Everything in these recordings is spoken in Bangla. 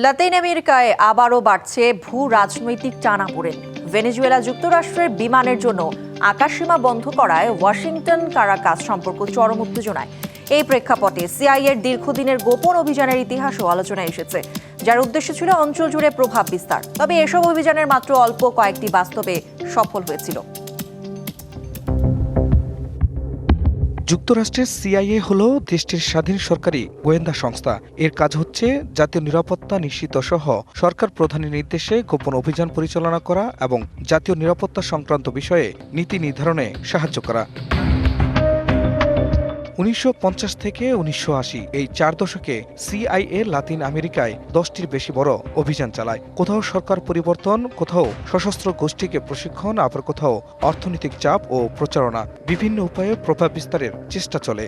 লাতিন আমেরিকায় আবারও বাড়ছে ভূ রাজনৈতিক টানাপোড়েন। ভেনেজুয়েলা যুক্তরাষ্ট্রের বিমানের জন্য আকাশসীমা বন্ধ করায় ওয়াশিংটন কারাকাস সম্পর্ক চরম উত্তেজনায়। এই প্রেক্ষাপটে সিআইএর দীর্ঘদিনের গোপন অভিযানের ইতিহাসও আলোচনায় এসেছে, যার উদ্দেশ্য ছিল অঞ্চল জুড়ে প্রভাব বিস্তার। তবে এসব অভিযানের মাত্র অল্প কয়েকটি বাস্তবে সফল হয়েছিল। যুক্তরাষ্ট্রের সিআইএ হলো দেশটির স্বাধীন সরকারি গোয়েন্দা সংস্থা। এর কাজ হচ্ছে জাতীয় নিরাপত্তা নিশ্চিত সহ সরকার প্রধানের নির্দেশে গোপন অভিযান পরিচালনা করা এবং জাতীয় নিরাপত্তা সংক্রান্ত বিষয়ে নীতি নির্ধারণে সাহায্য করা। ১৯৫০ থেকে ১৯৮০ এই ৪ দশকে সিআইএ লাতিন আমেরিকায় ১০টির বেশি বড় অভিযান চালায়। কোথাও সরকার পরিবর্তন, কোথাও সশস্ত্র গোষ্ঠীকে প্রশিক্ষণ, আবার কোথাও অর্থনৈতিক চাপ ও প্রচারণা, বিভিন্ন উপায়ে প্রভাব বিস্তারের চেষ্টা চলে।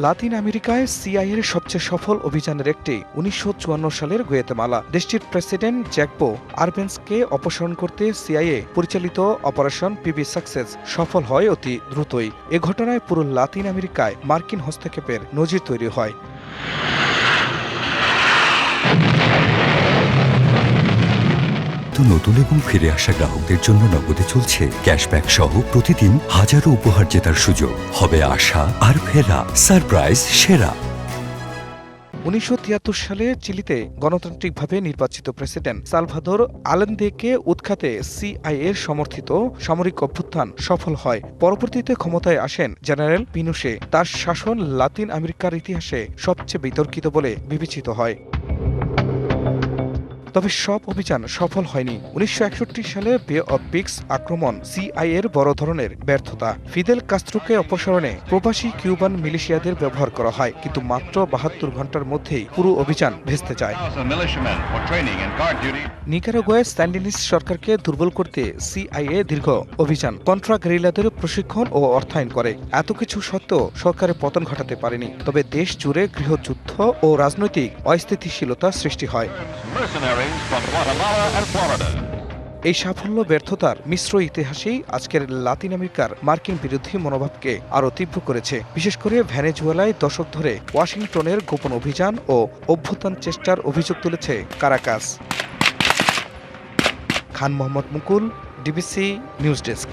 লাতিন আমেরিকায় সিআইএর সবচেয়ে সফল অভিযানের একটি ১৯৫৪ সালের গুয়েতেমালা। দেশটির প্রেসিডেন্ট জ্যাকবো আরবেন্সকে অপসারণ করতে সিআইএ পরিচালিত অপারেশন পিবি সাকসেস সফল হয় অতি দ্রুতই। এ ঘটনায় পুরো লাতিন আমেরিকায় মার্কিন হস্তক্ষেপের নজির তৈরি হয়। নতুন এবং ফিরে আসা গ্রাহকদের জন্য নগদে চলছে ক্যাশব্যাক সহ প্রতিদিন হাজারো উপহার জেতার সুযোগ। হবে আশা আর ফেরা, সারপ্রাইজ সেরা। ১৯৭৩ সালে চিলিতে গণতান্ত্রিকভাবে নির্বাচিত প্রেসিডেন্ট সালভাদোর আলেন্দেকে উৎখাতে সিআইএর সমর্থিত সামরিক অভ্যুত্থান সফল হয়। পরবর্তীতে ক্ষমতায় আসেন জেনারেল পিনোশে। তার শাসন লাতিন আমেরিকার ইতিহাসে সবচেয়ে বিতর্কিত বলে বিবেচিত হয়। তবে সব অভিযান সফল হয়নি। ১৯৬১ সালে বে অব পিগস আক্রমণ সিআইএর বড় ধরনের ব্যর্থতা। ফিদেল কাস্ত্রোকে অপসারণে প্রবাসী কিউবান মিলিশিয়াদের ব্যবহার করা হয়, কিন্তু মাত্র ৭২ ঘন্টার মধ্যেই পুরো অভিযান ভেস্তে যায়। নিকারাগুয়ায় স্যান্ডিনিস্ট সরকারকে দুর্বল করতে সিআইএ দীর্ঘ অভিযান, কন্ট্রা গেরিলাদের প্রশিক্ষণ ও অর্থায়ন করে। এত কিছু সত্ত্বেও সরকারের পতন ঘটাতে পারেনি। তবে দেশ জুড়ে গৃহযুদ্ধ ও রাজনৈতিক অস্থিতিশীলতা সৃষ্টি হয়। এই সাফল্য ব্যর্থতার মিশ্র ইতিহাসেই আজকের লাতিন আমেরিকার মার্কিন বিরোধী মনোভাবকে আরও তীব্র করেছে। বিশেষ করে ভেনেজুয়েলায় দশক ধরে ওয়াশিংটনের গোপন অভিযান ও অভ্যুত্থান চেষ্টার অভিযোগ তুলেছে কারাকাস। খান মোহাম্মদ মুকুল, ডিবিসি নিউজ ডেস্ক।